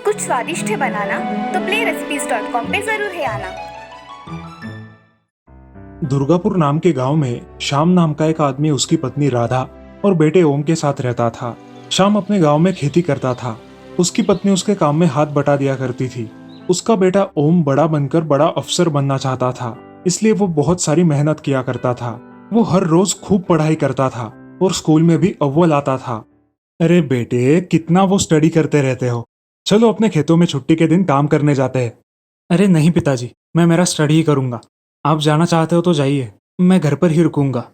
कुछ स्वादिष्ट है बनाना तो playrecipes.com पे जरूर है आना। दुर्गापुर नाम के गांव में श्याम नाम का एक आदमी, उसकी पत्नी राधा और बेटे ओम के साथ रहता था। श्याम अपने गांव में खेती करता था। उसकी पत्नी उसके काम में हाथ बटा दिया करती थी। उसका बेटा ओम बड़ा बनकर बड़ा अफसर बनना चाहता था, इसलिए वो बहुत सारी मेहनत किया करता था। वो हर रोज खूब पढ़ाई करता था और स्कूल में भी अव्वल आता था। अरे बेटे, कितना वो स्टडी करते रहते हो, चलो अपने खेतों में छुट्टी के दिन काम करने जाते हैं। अरे नहीं पिताजी, मैं मेरा स्टडी ही करूंगा। आप जाना चाहते हो तो जाइए, मैं घर पर ही रुकूंगा।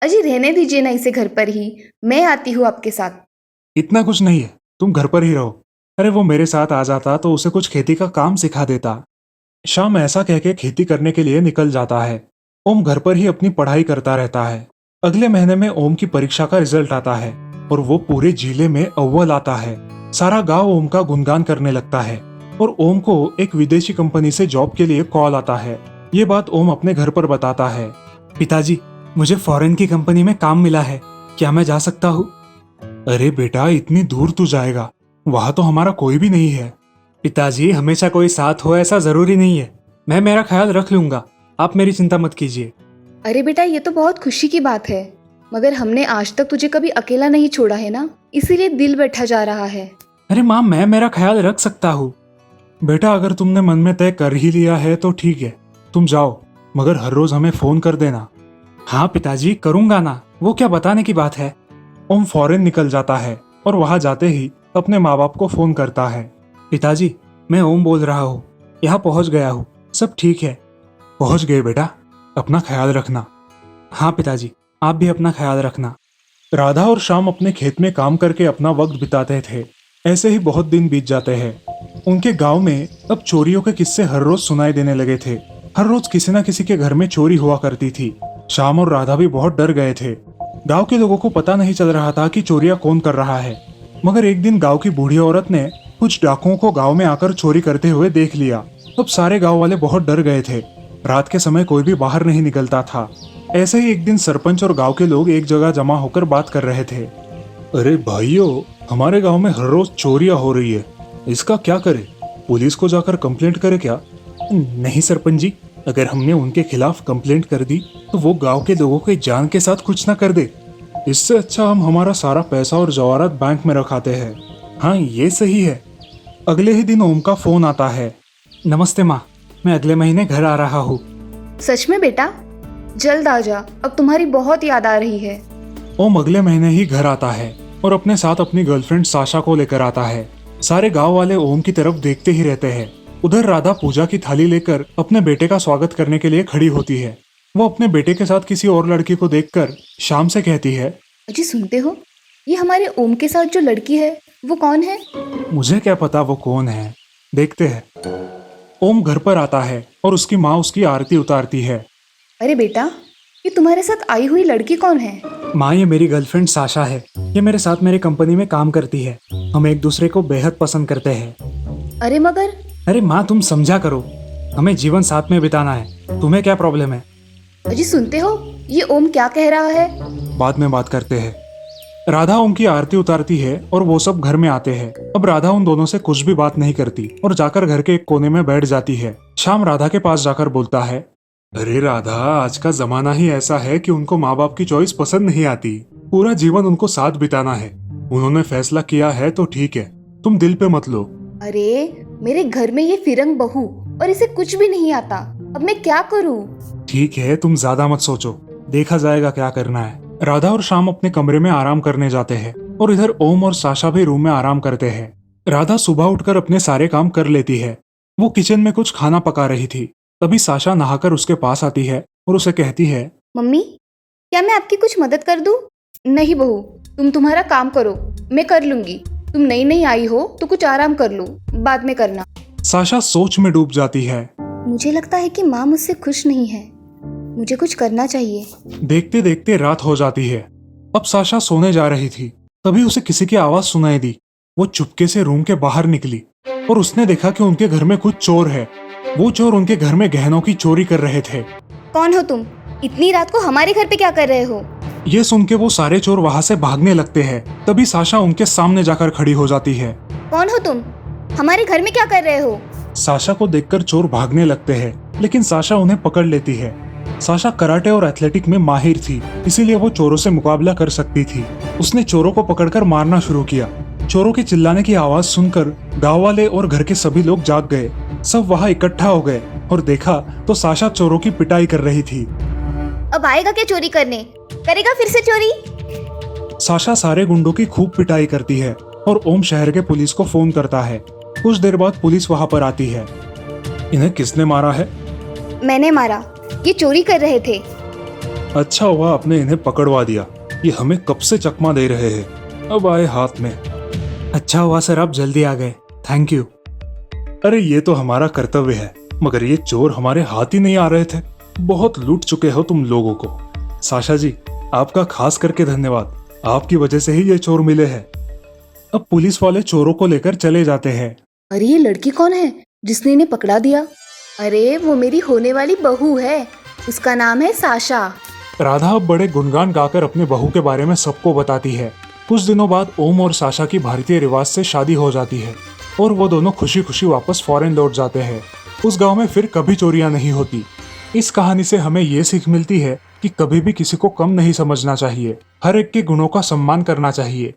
अजी रहने दीजिए ना इसे घर पर ही, मैं आती हूँ आपके साथ। इतना कुछ नहीं है, तुम घर पर ही रहो। अरे वो मेरे साथ आ जाता तो उसे कुछ खेती का काम सिखा देता। श्याम ऐसा कह के खेती करने के लिए निकल जाता है। ओम घर पर ही अपनी पढ़ाई करता रहता है। अगले महीने में ओम की परीक्षा का रिजल्ट आता है और वो पूरे जिले में अव्वल आता है। सारा गांव ओम का गुणगान करने लगता है और ओम को एक विदेशी कंपनी से जॉब के लिए कॉल आता है। ये बात ओम अपने घर पर बताता है। पिताजी, मुझे फॉरेन की कंपनी में काम मिला है, क्या मैं जा सकता हूँ? अरे बेटा, इतनी दूर तू जाएगा, वहां तो हमारा कोई भी नहीं है। पिताजी, हमेशा कोई साथ हो ऐसा जरूरी नहीं है, मैं मेरा ख्याल रख लूंगा, आप मेरी चिंता मत कीजिए। अरे बेटा, ये तो बहुत खुशी की बात है, मगर हमने आज तक तुझे कभी अकेला नहीं छोड़ा है ना, इसीलिए दिल बैठा जा रहा है। अरे माँ, मैं मेरा ख्याल रख सकता हूँ। बेटा, अगर तुमने मन में तय कर ही लिया है तो ठीक है, तुम जाओ, मगर हर रोज हमें फोन कर देना। हाँ पिताजी, करूंगा ना, वो क्या बताने की बात है। ओम फॉरेन निकल जाता है और वहां जाते ही अपने माँ बाप को फोन करता है। पिताजी, मैं ओम बोल रहा हूँ, यहाँ पहुँच गया हूँ, सब ठीक है। पहुँच गए बेटा, अपना ख्याल रखना। हाँ पिताजी, आप भी अपना ख्याल रखना। राधा और श्याम अपने खेत में काम करके अपना वक्त बिताते थे। ऐसे ही बहुत दिन बीत जाते हैं। उनके गांव में अब चोरियों के किस्से हर रोज सुनाई देने लगे थे। हर रोज किसी न किसी के घर में चोरी हुआ करती थी। श्याम और राधा भी बहुत डर गए थे। गांव के लोगों को पता नहीं चल रहा था कि चोरियां कौन कर रहा है। मगर एक दिन गांव की बूढ़ी औरत ने कुछ डाकुओं को गांव में आकर चोरी करते हुए देख लिया। अब सारे गांव वाले बहुत डर गए थे। रात के समय कोई भी बाहर नहीं निकलता था। ऐसे ही एक दिन सरपंच और गांव के लोग एक जगह जमा होकर बात कर रहे थे। अरे भाइयों, हमारे गांव में हर रोज चोरियां हो रही है, इसका क्या करे? पुलिस को जाकर कंप्लेंट करे क्या? नहीं सरपंच जी, अगर हमने उनके खिलाफ कंप्लेंट कर दी तो वो गांव के लोगों के जान के साथ कुछ ना कर दे। इससे अच्छा हम हमारा सारा पैसा और जवाहरात बैंक में रखाते हैं। हाँ, ये सही है। अगले ही दिन ओम का फोन आता है। नमस्ते माँ, मैं अगले महीने घर आ रहा हूँ। सच में बेटा? जल्द आ जा, अब तुम्हारी बहुत याद आ रही है। ओम अगले महीने ही घर आता है और अपने साथ अपनी गर्लफ्रेंड साशा को लेकर आता है। सारे गांव वाले ओम की तरफ देखते ही रहते हैं। उधर राधा पूजा की थाली लेकर अपने बेटे का स्वागत करने के लिए खड़ी होती है। वो अपने बेटे के साथ किसी और लड़की को देखकर श्याम से कहती है, अजी सुनते हो, ये हमारे ओम के साथ जो लड़की है वो कौन है? मुझे क्या पता वो कौन है, देखते हैं। ओम घर पर आता है और उसकी माँ उसकी आरती उतारती है। अरे बेटा, ये तुम्हारे साथ आई हुई लड़की कौन है? माँ, ये मेरी गर्लफ्रेंड साशा है। ये मेरे साथ मेरी कंपनी में काम करती है। हम एक दूसरे को बेहद पसंद करते हैं। अरे मगर। अरे माँ, तुम समझा करो, हमें जीवन साथ में बिताना है, तुम्हें क्या प्रॉब्लम है? अजी सुनते हो, ये ओम क्या कह रहा है? बाद में बात करते हैं। राधा ओम की आरती उतारती है और वो सब घर में आते हैं। अब राधा उन दोनों से कुछ भी बात नहीं करती और जाकर घर के एक कोने में बैठ जाती है। श्याम राधा के पास जाकर बोलता है, अरे राधा, आज का जमाना ही ऐसा है कि उनको माँ बाप की चॉइस पसंद नहीं आती। पूरा जीवन उनको साथ बिताना है। उन्होंने फैसला किया है तो ठीक है, तुम दिल पे मत लो। अरे मेरे घर में ये फिरंग बहू और इसे कुछ भी नहीं आता, अब मैं क्या करूँ? ठीक है, तुम ज्यादा मत सोचो, देखा जाएगा क्या करना है। राधा और श्याम अपने कमरे में आराम करने जाते हैं और इधर ओम और साशा भी रूम में आराम करते हैं। राधा सुबह उठकर अपने सारे काम कर लेती है। वो किचन में कुछ खाना पका रही थी। तभी साशा नहाकर उसके पास आती है और उसे कहती है, मम्मी, क्या मैं आपकी कुछ मदद कर दूं? नहीं बहू, तुम तुम्हारा काम करो, मैं कर लूंगी। तुम नई नई आई हो तो कुछ आराम कर लो, बाद में करना। साशा सोच में डूब जाती है। मुझे लगता है कि माँ मुझसे खुश नहीं है, मुझे कुछ करना चाहिए। देखते देखते रात हो जाती है। अब साशा सोने जा रही थी, तभी उसे किसी की आवाज सुनाई दी। वो चुपके से रूम के बाहर निकली और उसने देखा कि उनके घर में कुछ चोर है। वो चोर उनके घर में गहनों की चोरी कर रहे थे। कौन हो तुम? इतनी रात को हमारे घर पे क्या कर रहे हो? ये सुन के वो सारे चोर वहाँ से भागने लगते हैं। तभी साशा उनके सामने जाकर खड़ी हो जाती है। कौन हो तुम? हमारे घर में क्या कर रहे हो? साशा को देखकर चोर भागने लगते हैं, लेकिन साशा उन्हें पकड़ लेती है। साशा कराटे और एथलेटिक में माहिर थी, इसीलिए वो चोरों से मुकाबला कर सकती थी। उसने चोरों को पकड़कर मारना शुरू किया। चोरों के चिल्लाने की आवाज सुनकर गांव वाले और घर के सभी लोग जाग गए। सब वहां इकट्ठा हो गए और देखा तो साशा चोरों की पिटाई कर रही थी। अब आएगा क्या चोरी करने? करेगा फिर से चोरी? साशा सारे गुंडों की खूब पिटाई करती है और ओम शहर के पुलिस को फोन करता है। कुछ देर बाद पुलिस वहां पर आती है। इन्हें किसने मारा है? मैंने मारा, ये चोरी कर रहे थे। अच्छा हुआ आपने इन्हें पकड़वा दिया, ये हमें कब से चकमा दे रहे हैं, अब आए हाथ में। अच्छा हुआ सर, आप जल्दी आ गए, थैंक यू। अरे ये तो हमारा कर्तव्य है, मगर ये चोर हमारे हाथ ही नहीं आ रहे थे। बहुत लूट चुके हो तुम लोगों को। साशा जी, आपका खास करके धन्यवाद, आपकी वजह से ही ये चोर मिले हैं। अब पुलिस वाले चोरों को लेकर चले जाते हैं। अरे ये लड़की कौन है जिसने इन्हें पकड़ा दिया? अरे वो मेरी होने वाली बहू है, उसका नाम है साशा। राधा अब बड़े गुणगान गाकर अपने बहू के बारे में सबको बताती है। कुछ दिनों बाद ओम और साशा की भारतीय रिवाज से शादी हो जाती है और वो दोनों खुशी खुशी वापस फॉरेन लौट जाते हैं। उस गांव में फिर कभी चोरियां नहीं होती। इस कहानी से हमें ये सीख मिलती है कि कभी भी किसी को कम नहीं समझना चाहिए, हर एक के गुणों का सम्मान करना चाहिए।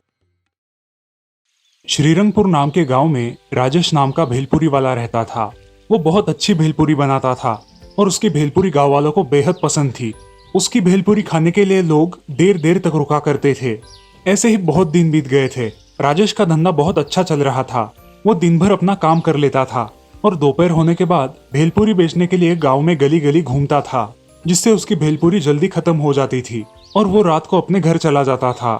श्रीरंगपुर नाम के गांव में राजेश नाम का भेलपुरी वाला रहता था। वो बहुत अच्छी भेलपुरी बनाता था और उसकी भेलपुरी गांव वालों को बेहद पसंद थी। उसकी भेलपुरी खाने के लिए लोग देर देर तक रुका करते थे। ऐसे ही बहुत दिन बीत गए थे। राजेश का धंधा बहुत अच्छा चल रहा था। वो दिन भर अपना काम कर लेता था और दोपहर होने के बाद भेलपुरी बेचने के लिए गांव में गली गली घूमता था, जिससे उसकी भेलपुरी जल्दी खत्म हो जाती थी और वो रात को अपने घर चला जाता था।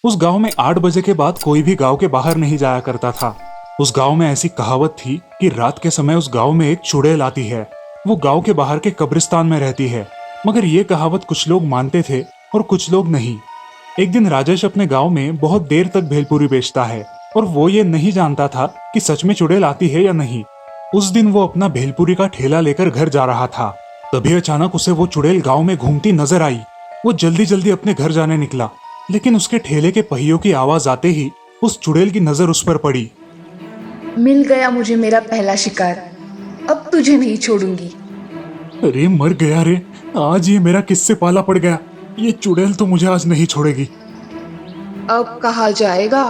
उस गांव में 8 बजे के बाद कोई भी गांव के बाहर नहीं जाया करता था। उस गांव में ऐसी कहावत थी कि रात के समय उस गांव में एक चुड़ैल आती है। वो गांव के बाहर के कब्रिस्तान में रहती है, मगर ये कहावत कुछ लोग मानते थे और कुछ लोग नहीं। एक दिन राजेश अपने गांव में बहुत देर तक भेलपुरी बेचता है और वो ये नहीं जानता था कि सच में चुड़ैल आती है या नहीं। उस दिन वो अपना भेलपुरी का ठेला लेकर घर जा रहा था। तभी अचानक उसे वो चुड़ैल गांव में घूमती नजर आई। वो जल्दी जल्दी अपने घर जाने निकला, लेकिन उसके ठेले के पहियों की आवाज आते ही उस चुड़ैल की नजर उस पर पड़ी। मिल गया मुझे मेरा पहला शिकार, अब तुझे नहीं छोड़ूंगी। अरे मर गया रे, आज ये मेरा किससे पाला पड़ गया। ये चुड़ैल तो मुझे आज नहीं छोड़ेगी। अब कहा जाएगा,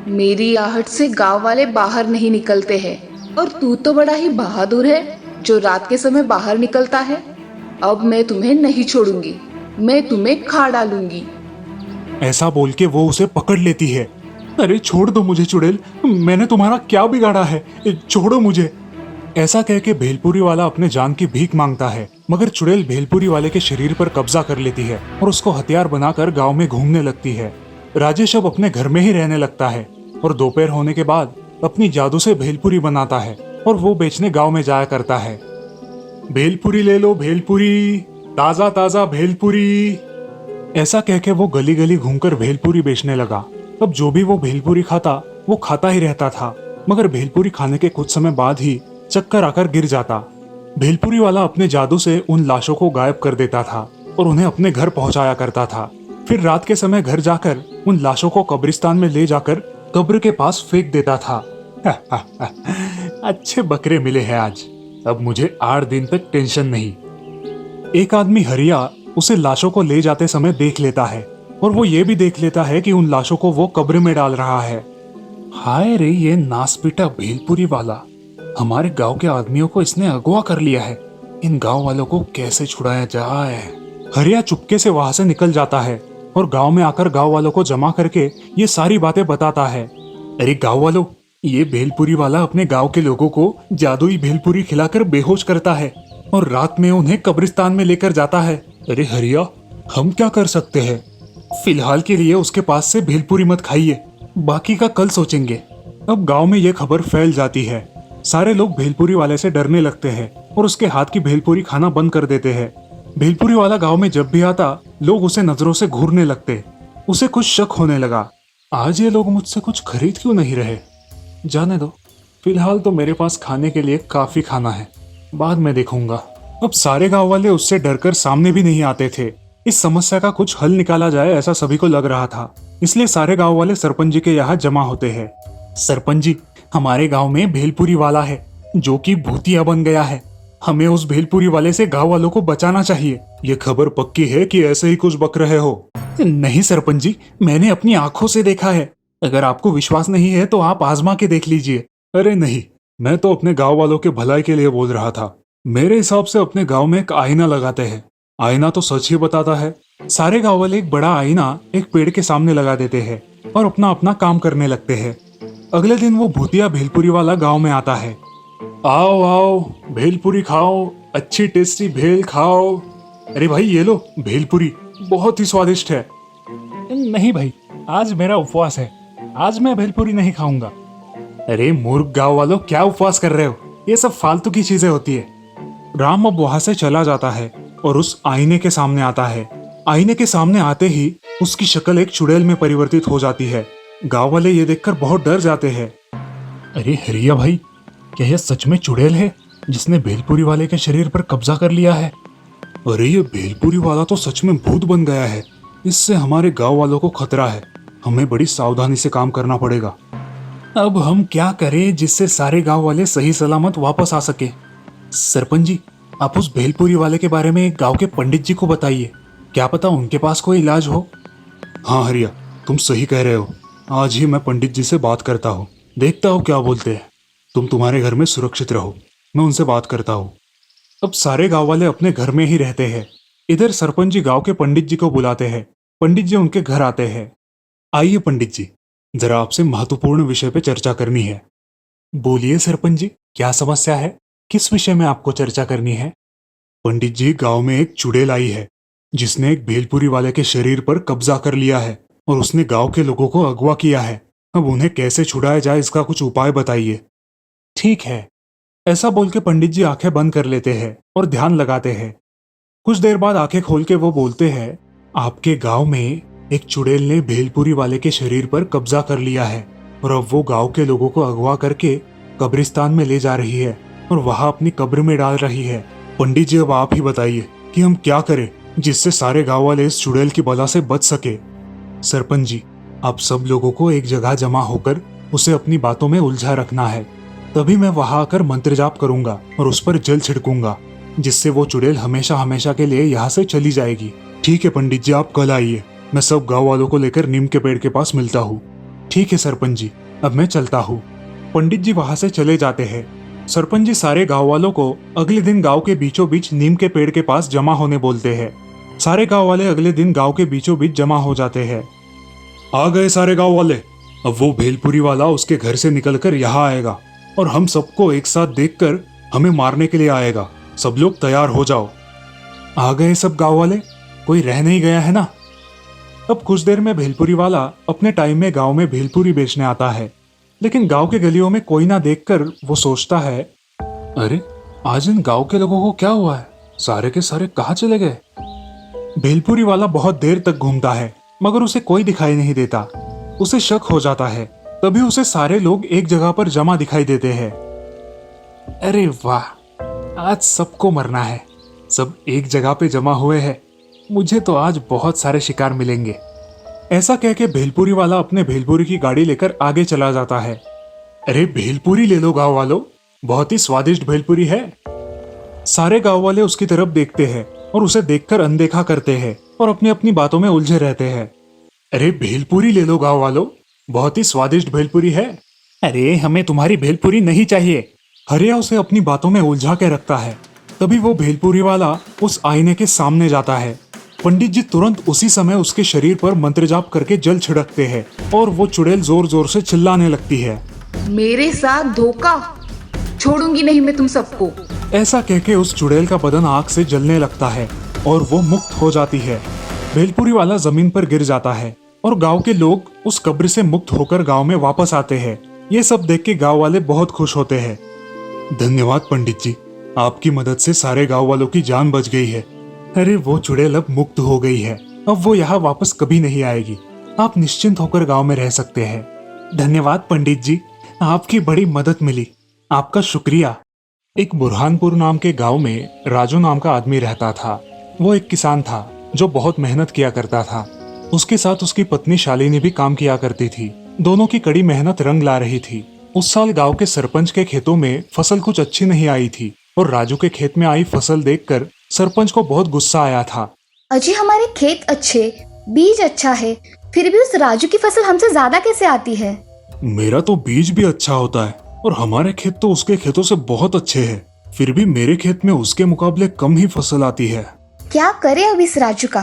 मेरी आहट से गांव वाले बाहर नहीं निकलते हैं और तू तो बड़ा ही बहादुर है जो रात के समय बाहर निकलता है। अब मैं तुम्हें नहीं छोड़ूंगी, मैं तुम्हें खा डालूंगी। ऐसा बोल के वो उसे पकड़ लेती है। अरे छोड़ दो मुझे चुड़ैल, मैंने तुम्हारा क्या बिगाड़ा है, छोड़ो मुझे। ऐसा कह के भेलपुरी वाला अपने जान की भीख मांगता है, मगर चुड़ैल भेलपुरी वाले के शरीर पर कब्जा कर लेती है और उसको हथियार बनाकर गांव में घूमने लगती है। राजेश अब अपने घर में ही रहने लगता है और दोपहर होने के बाद अपनी जादू से भेलपुरी बनाता है और वो बेचने गांव में जाया करता है। भेलपुरी ले लो भेलपुरी, ताजा ताजा भेलपुरी। ऐसा कह के वो गली गली घूमकर भेलपुरी बेचने लगा। अब जो भी वो भेलपुरी खाता वो खाता ही रहता था, मगर भेलपुरी खाने के कुछ समय बाद ही चक्कर आकर गिर जाता। भेलपुरी वाला अपने जादू से उन लाशों को गायब कर देता था और उन्हें अपने घर पहुंचाया करता था। फिर रात के समय घर जाकर उन लाशों को कब्रिस्तान में ले जाकर कब्र के पास फेंक देता था। अच्छे बकरे मिले हैं आज, अब मुझे 8 दिन तक टेंशन नहीं। एक आदमी हरिया उसे लाशों को ले जाते समय देख लेता है और वो ये भी देख लेता है कि उन लाशों को वो कब्र में डाल रहा है। हाय रे, ये नासपीटा भेलपुरी वाला, हमारे गांव के आदमियों को इसने अगवा कर लिया है। इन गांव वालों को कैसे छुड़ाया जाए। हरिया चुपके से वहां से निकल जाता है और गांव में आकर गांव वालों को जमा करके ये सारी बातें बताता है। अरे गांव वालों, ये भेलपुरी वाला अपने गांव के लोगों को जादुई भेलपुरी खिलाकर बेहोश करता है और रात में उन्हें कब्रिस्तान में लेकर जाता है। अरे हरिया, हम क्या कर सकते हैं? फिलहाल के लिए उसके पास से भेलपुरी मत खाइए, बाकी का कल सोचेंगे। अब गांव में ये खबर फैल जाती है। सारे लोग भेलपुरी वाले से डरने लगते हैं और उसके हाथ की भेलपुरी खाना बंद कर देते हैं। भेलपुरी वाला गांव में जब भी आता, लोग उसे नजरों से घूरने लगते। उसे कुछ शक होने लगा, आज ये लोग मुझसे कुछ खरीद क्यों नहीं रहे। जाने दो, फिलहाल तो मेरे पास खाने के लिए काफी खाना है, बाद में देखूंगा। अब सारे गांव वाले उससे डरकर सामने भी नहीं आते थे। इस समस्या का कुछ हल निकाला जाए ऐसा सभी को लग रहा था। इसलिए सारे गांव वाले सरपंच जी के यहाँ जमा होते हैं। सरपंच जी, हमारे गांव में भेलपुरी वाला है जो कि भूतिया बन गया है। हमें उस भेलपुरी वाले से गांव वालों को बचाना चाहिए। ये खबर पक्की है कि ऐसे ही कुछ बक रहे हो? नहीं सरपंच जी, मैंने अपनी आंखों से देखा है। अगर आपको विश्वास नहीं है तो आप आजमा के देख लीजिए। अरे नहीं, मैं तो अपने गांव वालों के भलाई के लिए बोल रहा था। मेरे हिसाब से अपने गांव में एक आईना लगाते हैं। आईना तो सच ही बताता है। सारे गांव वाले एक बड़ा आईना एक पेड़ के सामने लगा देते हैं और अपना अपना काम करने लगते हैं। अगले दिन वो भूतिया भेलपुरी वाला गांव में आता है। आओ आओ, भेलपुरी खाओ, अच्छी टेस्टी भेल खाओ। अरे भाई ये लो भेलपुरी, बहुत ही स्वादिष्ट है। नहीं भाई, आज मेरा उपवास है, आज मैं भेलपुरी नहीं खाऊंगा। अरे मूर्ख गांव वालों, क्या उपवास कर रहे हो? ये सब फालतू की चीजें होती है। राम अब वहां से चला जाता है और उस आईने के सामने आता है। आईने के सामने आते ही उसकी शक्ल एक चुड़ैल में परिवर्तित हो जाती है। गांव वाले ये देखकर बहुत डर जाते हैं। अरे हरिया भाई, क्या यह सच में चुड़ैल है जिसने भेलपुरी वाले के शरीर पर कब्जा कर लिया है? अरे ये भेलपुरी वाला तो सच में भूत बन गया है। इससे हमारे गांव वालों को खतरा है। हमें बड़ी सावधानी से काम करना पड़ेगा। अब हम क्या करें जिससे सारे गांव वाले सही सलामत वापस आ सके? सरपंच जी, आप उस भेलपुरी वाले के बारे में गांव के पंडित जी को बताइए। क्या पता उनके पास कोई इलाज हो। हाँ हरिया, तुम सही कह रहे हो। आज ही मैं पंडित जी से बात करता हूँ, देखता हूँ क्या बोलते हैं। तुम तुम्हारे घर में सुरक्षित रहो, मैं उनसे बात करता हूँ। अब सारे गांव वाले अपने घर में ही रहते हैं। इधर सरपंच जी गांव के पंडित जी को बुलाते हैं। पंडित जी उनके घर आते हैं। आइए पंडित जी, जरा आपसे महत्वपूर्ण विषय पे चर्चा करनी है। बोलिए सरपंच जी, क्या समस्या है? किस विषय में आपको चर्चा करनी है? पंडित जी, गांव में एक चुड़ैल आई है जिसने एक भेलपुरी वाले के शरीर पर कब्जा कर लिया है और उसने गांव के लोगों को अगवा किया है। अब उन्हें कैसे छुड़ाया जाए, इसका कुछ उपाय बताइए। ठीक है, ऐसा बोल के पंडित जी आंखें बंद कर लेते हैं और ध्यान लगाते हैं। कुछ देर बाद आंखें खोल के वो बोलते हैं, आपके गांव में एक चुड़ैल ने भेलपुरी वाले के शरीर पर कब्जा कर लिया है और अब वो गांव के लोगों को अगवा करके कब्रिस्तान में ले जा रही है और वहां अपनी कब्र में डाल रही है। पंडित जी, अब आप ही बताइए कि हम क्या करें जिससे सारे गांव वाले इस चुड़ैल की बला से बच सके। सरपंच जी, आप सब लोगों को एक जगह जमा होकर उसे अपनी बातों में उलझा रखना है। तभी मैं वहां आकर मंत्र जाप करूंगा और उस पर जल छिड़कूंगा, जिससे वो चुड़ैल हमेशा हमेशा के लिए यहाँ से चली जाएगी। ठीक है पंडित जी, आप कल आइए। मैं सब गांव वालों को लेकर नीम के पेड़ के पास मिलता हूँ। ठीक है सरपंच जी, अब मैं चलता हूँ। पंडित जी वहां से चले जाते हैं। सरपंच जी सारे गांव वालों को अगले दिन गांव के बीचों बीच नीम के पेड़ के पास जमा होने बोलते हैं। सारे गांव वाले अगले दिन गांव के बीचों बीच जमा हो जाते हैं। आ गए सारे गांव वाले। अब वो भेलपुरी वाला उसके घर से निकलकर यहाँ आएगा और हम सबको एक साथ देखकर हमें मारने के लिए आएगा। सब लोग तैयार हो जाओ। आ गए सब गांव वाले, कोई रह नहीं गया है ना? अब कुछ देर में भेलपुरी वाला अपने टाइम में गांव में भेलपुरी बेचने आता है, लेकिन गांव के गलियों में कोई ना देखकर वो सोचता है, अरे आज इन गांव के लोगों को क्या हुआ है? सारे के सारे कहाँ चले गए? भेलपुरी वाला बहुत देर तक घूमता है मगर उसे कोई दिखाई नहीं देता। उसे शक हो जाता है। तभी उसे सारे लोग एक जगह पर जमा दिखाई देते हैं। अरे वाह, आज सबको मरना है। सब एक जगह पे जमा हुए हैं। मुझे तो आज बहुत सारे शिकार मिलेंगे। ऐसा कह के भेलपुरी वाला अपने भेलपुरी की गाड़ी लेकर आगे चला जाता है। अरे भेलपुरी ले लो गांव वालों, बहुत ही स्वादिष्ट भेलपुरी है। सारे गांव वाले उसकी तरफ देखते हैं और उसे देखकर अनदेखा करते हैं और अपनी अपनी बातों में उलझे रहते हैं। अरे भेलपुरी ले लो गांव वालों, बहुत ही स्वादिष्ट भेलपुरी है। अरे हमें तुम्हारी भेलपुरी नहीं चाहिए। हरिया उसे अपनी बातों में उलझा के रखता है। तभी वो भेलपुरी वाला उस आईने के सामने जाता है। पंडित जी तुरंत उसी समय उसके शरीर पर मंत्र जाप करके जल छिड़कते हैं और वो चुड़ैल जोर जोर से चिल्लाने लगती है, मेरे साथ धोखा, छोड़ूंगी नहीं मैं तुम सबको। ऐसा कहके उस चुड़ैल का बदन आग से जलने लगता है और वो मुक्त हो जाती है। भेलपुरी वाला जमीन पर गिर जाता है और गांव के लोग उस कब्र से मुक्त होकर गांव में वापस आते हैं। ये सब देख के गांव वाले बहुत खुश होते हैं। धन्यवाद पंडित जी, आपकी मदद से सारे गांव वालों की जान बच गई है। अरे वो चुड़ैल अब मुक्त हो गई है, अब वो यहाँ वापस कभी नहीं आएगी। आप निश्चिंत होकर गांव में रह सकते हैं। धन्यवाद पंडित जी, आपकी बड़ी मदद मिली, आपका शुक्रिया। एक बुरहानपुर नाम के गांव में राजू नाम का आदमी रहता था। वो एक किसान था। जो बहुत मेहनत किया करता था। उसके साथ उसकी पत्नी शालिनी भी काम किया करती थी। दोनों की कड़ी मेहनत रंग ला रही थी। उस साल गांव के सरपंच के खेतों में फसल कुछ अच्छी नहीं आई थी और राजू के खेत में आई फसल देखकर सरपंच को बहुत गुस्सा आया था। अजी हमारे खेत अच्छे, बीज अच्छा है, फिर भी उस राजू की फसल हमसे ज्यादा कैसे आती है? मेरा तो बीज भी अच्छा होता है और हमारे खेत तो उसके खेतों से बहुत अच्छे हैं, फिर भी मेरे खेत में उसके मुकाबले कम ही फसल आती है। क्या करे अब इस राजू का?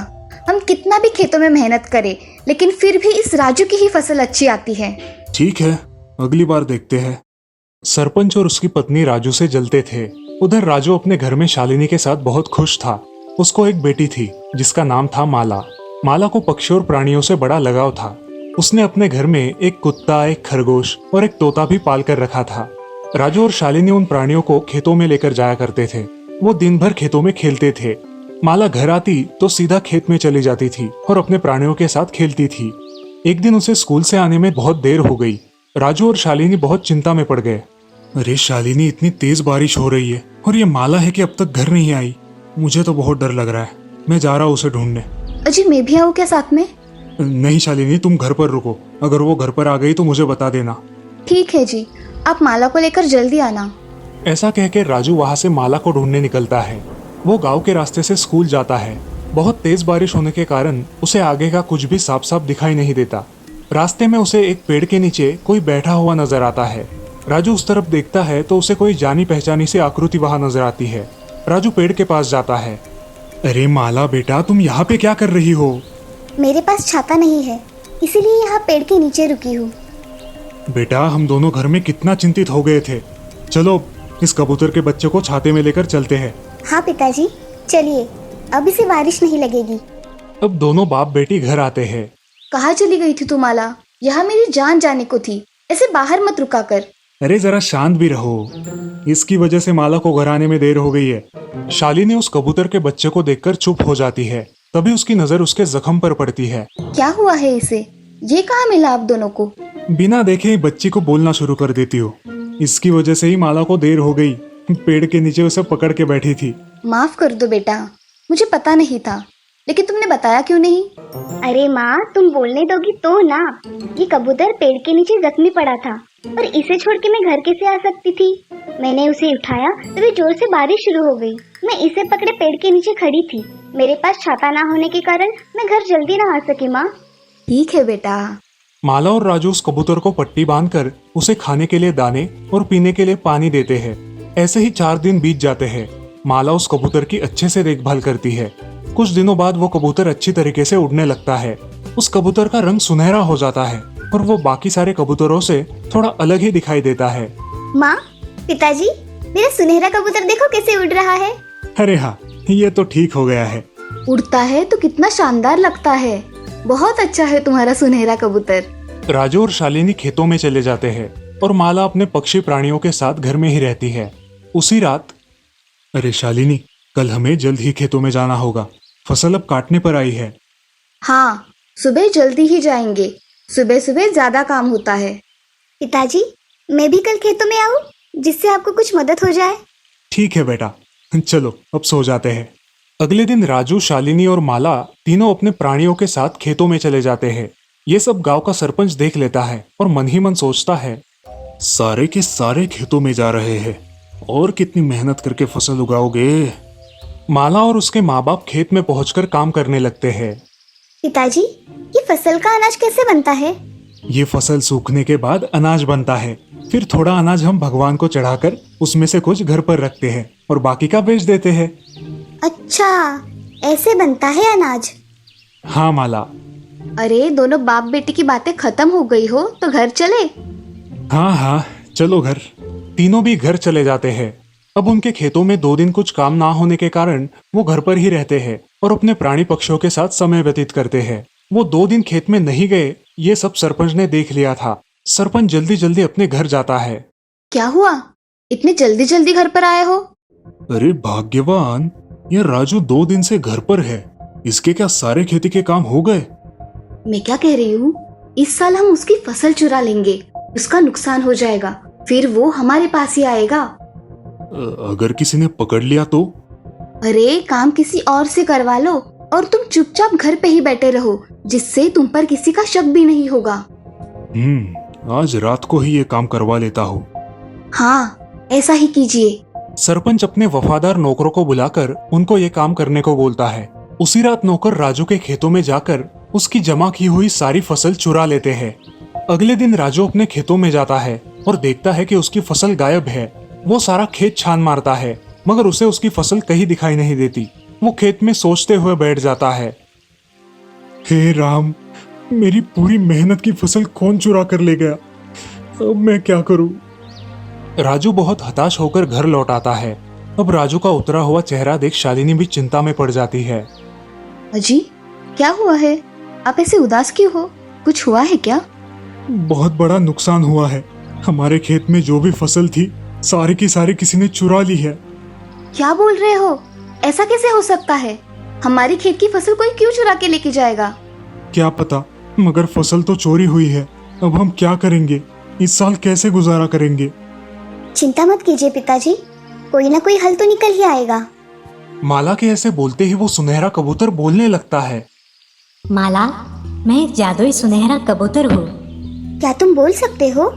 हम कितना भी खेतों में मेहनत करें, लेकिन फिर भी इस राजू की ही फसल अच्छी आती है। ठीक है, अगली बार देखते हैं। सरपंच और उसकी पत्नी राजू से जलते थे। उधर राजू अपने घर में शालिनी के साथ बहुत खुश था। उसको एक बेटी थी जिसका नाम था माला। माला को पक्षियों और प्राणियों से बड़ा लगाव था। उसने अपने घर में एक कुत्ता, एक खरगोश और एक तोता भी पाल कर रखा था। राजू और शालिनी उन प्राणियों को खेतों में लेकर जाया करते थे। वो दिन भर खेतों में खेलते थे। माला घर आती तो सीधा खेत में चली जाती थी और अपने प्राणियों के साथ खेलती थी। एक दिन उसे स्कूल से आने में बहुत देर हो गई। राजू और शालिनी बहुत चिंता में पड़ गए। अरे शालिनी, इतनी तेज बारिश हो रही है और ये माला है कि अब तक घर नहीं आई। मुझे तो बहुत डर लग रहा है। मैं जा रहा हूँ उसे ढूंढने। अजी मैं भी आऊँ क्या साथ में? नहीं शालिनी, तुम घर पर रुको। अगर वो घर पर आ गई तो मुझे बता देना। ठीक है जी, आप माला को लेकर जल्दी आना। ऐसा कहकर राजू वहाँ से माला को ढूंढने निकलता है। वो गांव के रास्ते से स्कूल जाता है। बहुत तेज बारिश होने के कारण उसे आगे का कुछ भी साफ साफ दिखाई नहीं देता। रास्ते में उसे एक पेड़ के नीचे कोई बैठा हुआ नजर आता है। राजू उस तरफ देखता है तो उसे कोई जानी पहचानी सी आकृति वहां नजर आती है। राजू पेड़ के पास जाता है। अरे माला बेटा, तुम यहाँ पे क्या कर रही हो? मेरे पास छाता नहीं है, इसीलिए यहाँ पेड़ के नीचे रुकी हूँ। बेटा, हम दोनों घर में कितना चिंतित हो गए थे। चलो इस कबूतर के बच्चे को छाते में लेकर चलते हैं। हाँ पिताजी, चलिए, अब इसे बारिश नहीं लगेगी। अब दोनों बाप बेटी घर आते हैं। कहाँ चली गई थी तू माला? यहाँ मेरी जान जाने को थी, ऐसे बाहर मत रुका कर। अरे जरा शांत भी रहो। इसकी वजह से माला को घर आने में देर हो गई है। शालिनी उस कबूतर के बच्चे को देखकर चुप हो जाती है। तभी उसकी नजर उसके जख्म पर पड़ती है। क्या हुआ है इसे? ये कहाँ मिला आप दोनों को? बिना देखे ही बच्ची को बोलना शुरू कर देती हो। इसकी वजह से ही माला को देर हो गई। पेड़ के नीचे उसे पकड़ के बैठी थी। माफ कर दो बेटा, मुझे पता नहीं था, लेकिन तुमने बताया क्यों नहीं? अरे माँ, तुम बोलने दोगी तो ना। ये कबूतर पेड़ के नीचे जख्मी पड़ा था और इसे छोड़ के मैं घर कैसे आ सकती थी? मैंने उसे उठाया तभी जोर से बारिश शुरू हो गई। मैं इसे पकड़े पेड़ के नीचे खड़ी थी। मेरे पास छाता ना होने के कारण मैं घर जल्दी ना आ सकी माँ। ठीक है बेटा। माला और राजू उस कबूतर को पट्टी बांधकर उसे खाने के लिए दाने और पीने के लिए पानी देते हैं। ऐसे ही 4 दिन बीत जाते हैं। माला उस कबूतर की अच्छे से देखभाल करती है। कुछ दिनों बाद वो कबूतर अच्छी तरीके से उड़ने लगता है। उस कबूतर का रंग सुनहरा हो जाता है और वो बाकी सारे कबूतरों से थोड़ा अलग ही दिखाई देता है। माँ, पिताजी, मेरा सुनहरा कबूतर देखो कैसे उड़ रहा है। अरे हाँ, ये तो ठीक हो गया है। उड़ता है तो कितना शानदार लगता है। बहुत अच्छा है तुम्हारा सुनहरा कबूतर। राजू और शालिनी खेतों में चले जाते हैं और माला अपने पक्षी प्राणियों के साथ घर में ही रहती है। उसी रात, अरे शालिनी, कल हमें जल्द ही खेतों में जाना होगा। फसल अब काटने पर आई है। हाँ, सुबह जल्दी ही जाएंगे। सुबह सुबह ज्यादा काम होता है। पिताजी, मैं भी कल खेतों में आऊँ, जिससे आपको कुछ मदद हो जाए। ठीक है बेटा, चलो अब सो जाते हैं। अगले दिन राजू, शालिनी और माला तीनों अपने प्राणियों के साथ खेतों में चले जाते हैं। ये सब गांव का सरपंच देख लेता है और मन ही मन सोचता है, सारे के सारे खेतों में जा रहे हैं और कितनी मेहनत करके फसल उगाओगे। माला और उसके माँ बाप खेत में पहुंचकर काम करने लगते हैं। पिताजी, ये फसल का अनाज कैसे बनता है? ये फसल सूखने के बाद अनाज बनता है। फिर थोड़ा अनाज हम भगवान को चढ़ाकर उसमें से कुछ घर पर रखते हैं और बाकी का बेच देते हैं। अच्छा, ऐसे बनता है अनाज। हाँ माला। अरे दोनों बाप बेटी की बातें खत्म हो गई हो तो घर चले। हाँ हाँ, चलो घर। तीनों भी घर चले जाते हैं। अब उनके खेतों में 2 दिन कुछ काम ना होने के कारण वो घर पर ही रहते हैं और अपने प्राणी पक्षियों के साथ समय व्यतीत करते हैं। वो 2 दिन खेत में नहीं गए, ये सब सरपंच ने देख लिया था। सरपंच जल्दी जल्दी अपने घर जाता है। क्या हुआ, इतने जल्दी जल्दी घर पर आए हो? अरे भाग्यवान, ये राजू 2 दिन से घर पर है। इसके क्या सारे खेती के काम हो गए? मैं क्या कह रही हूँ, इस साल हम उसकी फसल चुरा लेंगे, उसका नुकसान हो जाएगा, फिर वो हमारे पास ही आएगा। अगर किसी ने पकड़ लिया तो? अरे काम किसी और से करवा लो और तुम चुपचाप घर पे ही बैठे रहो, जिससे तुम पर किसी का शक भी नहीं होगा। आज रात को ही ये काम करवा लेता हूँ। हाँ, ऐसा ही कीजिए। सरपंच अपने वफादार नौकरों को बुलाकर उनको ये काम करने को बोलता है। उसी रात नौकर राजू के खेतों में जाकर उसकी जमा की हुई सारी फसल चुरा लेते हैं। अगले दिन राजू अपने खेतों में जाता है और देखता है कि उसकी फसल गायब है। वो सारा खेत छान मारता है, मगर उसे उसकी फसल कहीं दिखाई नहीं देती। वो खेत में सोचते हुए बैठ जाता है, हे राम, मेरी पूरी मेहनत की फसल कौन चुरा कर ले गया? अब मैं क्या करूं? राजू बहुत हताश होकर घर लौट आता है। अब राजू का उतरा हुआ चेहरा देख शालिनी भी चिंता में पड़ जाती है। अजी, क्या हुआ है? आप ऐसे उदास क्यों हो? कुछ हुआ है क्या? बहुत बड़ा नुकसान हुआ है। हमारे खेत में जो भी फसल थी, सारी की सारी किसी ने चुरा ली है। क्या बोल रहे हो? ऐसा कैसे हो सकता है? हमारी खेत की फसल कोई क्यों चुरा के लेके जाएगा? क्या पता, मगर फसल तो चोरी हुई है। अब हम क्या करेंगे? इस साल कैसे गुजारा करेंगे? चिंता मत कीजिए पिताजी, कोई ना कोई हल तो निकल ही आएगा। माला के ऐसे बोलते ही वो सुनहरा कबूतर बोलने लगता है। माला, मैं एक जादुई सुनहरा कबूतर हूँ। क्या तुम बोल सकते हो?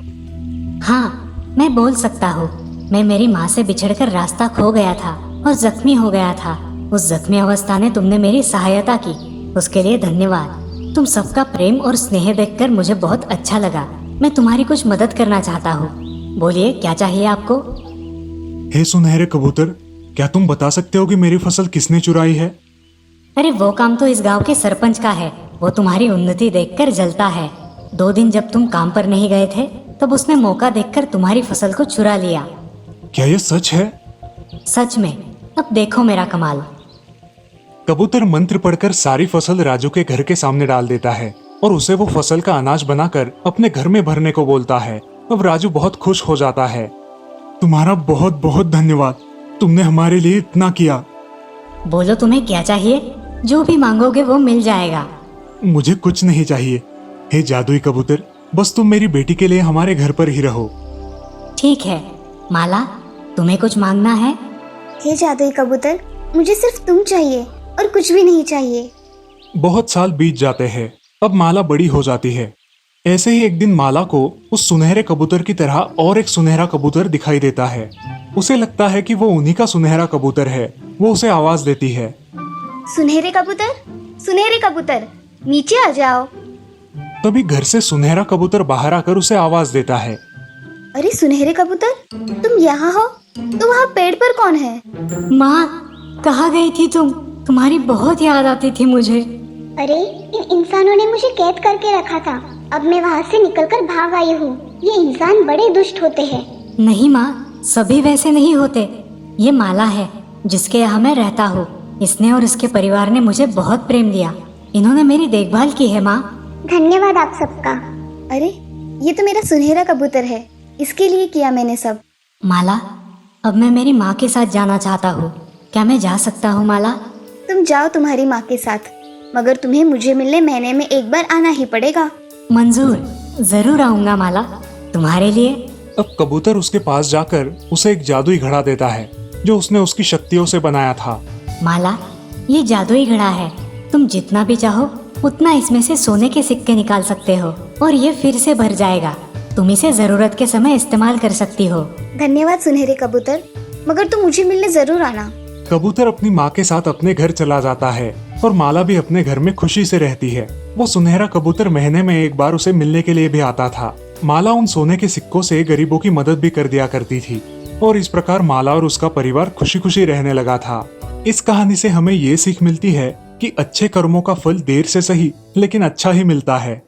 हाँ, मैं बोल सकता हूँ। मैं मेरी माँ से बिछड़कर रास्ता खो गया था और जख्मी हो गया था। उस जख्मी अवस्था में तुमने मेरी सहायता की, उसके लिए धन्यवाद। तुम सबका प्रेम और स्नेह देखकर मुझे बहुत अच्छा लगा। मैं तुम्हारी कुछ मदद करना चाहता हूँ। बोलिए, क्या चाहिए आपको? हे सुनहरे कबूतर, क्या तुम बता सकते हो कि मेरी फसल किसने चुराई है? अरे वो काम तो इस गांव के सरपंच का है। वो तुम्हारी उन्नति देखकर जलता है। 2 दिन जब तुम काम पर नहीं गए थे, तब उसने मौका देखकर तुम्हारी फसल को चुरा लिया। क्या ये सच है? सच में। अब देखो मेरा कमाल। कबूतर मंत्र पढ़कर सारी फसल राजू के घर के सामने डाल देता है और उसे वो फसल का अनाज बनाकर अपने घर में भरने को बोलता है। अब राजू बहुत खुश हो जाता है। तुम्हारा बहुत बहुत धन्यवाद, तुमने हमारे लिए इतना किया। बोलो, तुम्हें क्या चाहिए? जो भी मांगोगे वो मिल जाएगा। मुझे कुछ नहीं चाहिए। हे जादुई कबूतर, बस तुम मेरी बेटी के लिए हमारे घर पर ही रहो। ठीक है। माला, तुम्हें कुछ मांगना है? हे जादुई कबूतर, मुझे सिर्फ तुम चाहिए और कुछ भी नहीं चाहिए। बहुत साल बीत जाते हैं। अब माला बड़ी हो जाती है। ऐसे ही एक दिन माला को उस सुनहरे कबूतर की तरह और एक सुनहरा कबूतर दिखाई देता है। उसे लगता है कि वो उन्हीं का सुनहरा कबूतर है। वो उसे आवाज देती है, सुनहरे कबूतर, सुनहरे कबूतर, नीचे आ जाओ। तभी घर से सुनहरा कबूतर बाहर आकर उसे आवाज देता है, अरे सुनहरे कबूतर, तुम यहाँ हो? तो वहाँ पेड़ पर कौन है? माँ, कहाँ गई थी तुम? तुम्हारी बहुत याद आती थी मुझे। अरे, इन इंसानों ने मुझे कैद करके रखा था। अब मैं वहाँ से निकलकर भाग आई हूँ। ये इंसान बड़े दुष्ट होते हैं। नहीं माँ, सभी वैसे नहीं होते। ये माला है जिसके यहाँ मैं रहता हूँ। इसने और इसके परिवार ने मुझे बहुत प्रेम दिया। इन्होंने मेरी देखभाल की है माँ। धन्यवाद आप सबका। अरे, ये तो मेरा सुनहरा कबूतर है। इसके लिए किया मैंने सब। माला, अब मैं मेरी माँ के साथ जाना चाहता हूँ। क्या मैं जा सकता हूँ माला? तुम जाओ तुम्हारी माँ के साथ, मगर तुम्हें मुझे मिलने महीने में एक बार आना ही पड़ेगा। मंजूर, जरूर आऊंगा माला, तुम्हारे लिए। अब कबूतर उसके पास जाकर उसे एक जादुई घड़ा देता है जो उसने उसकी शक्तियों से बनाया था। माला, ये जादुई घड़ा है। तुम जितना भी चाहो उतना इसमें से सोने के सिक्के निकाल सकते हो और ये फिर से भर जाएगा। तुम इसे जरूरत के समय इस्तेमाल कर सकती हो। धन्यवाद सुनहरे कबूतर, मगर तुम मुझे मिलने जरूर आना। कबूतर अपनी माँ के साथ अपने घर चला जाता है और माला भी अपने घर में खुशी से रहती है। वो सुनहरा कबूतर महीने में एक बार उसे मिलने के लिए भी आता था। माला उन सोने के सिक्कों से गरीबों की मदद भी कर दिया करती थी और इस प्रकार माला और उसका परिवार खुशी खुशी रहने लगा था। इस कहानी से हमें ये सीख मिलती है कि अच्छे कर्मों का फल देर से सही लेकिन अच्छा ही मिलता है।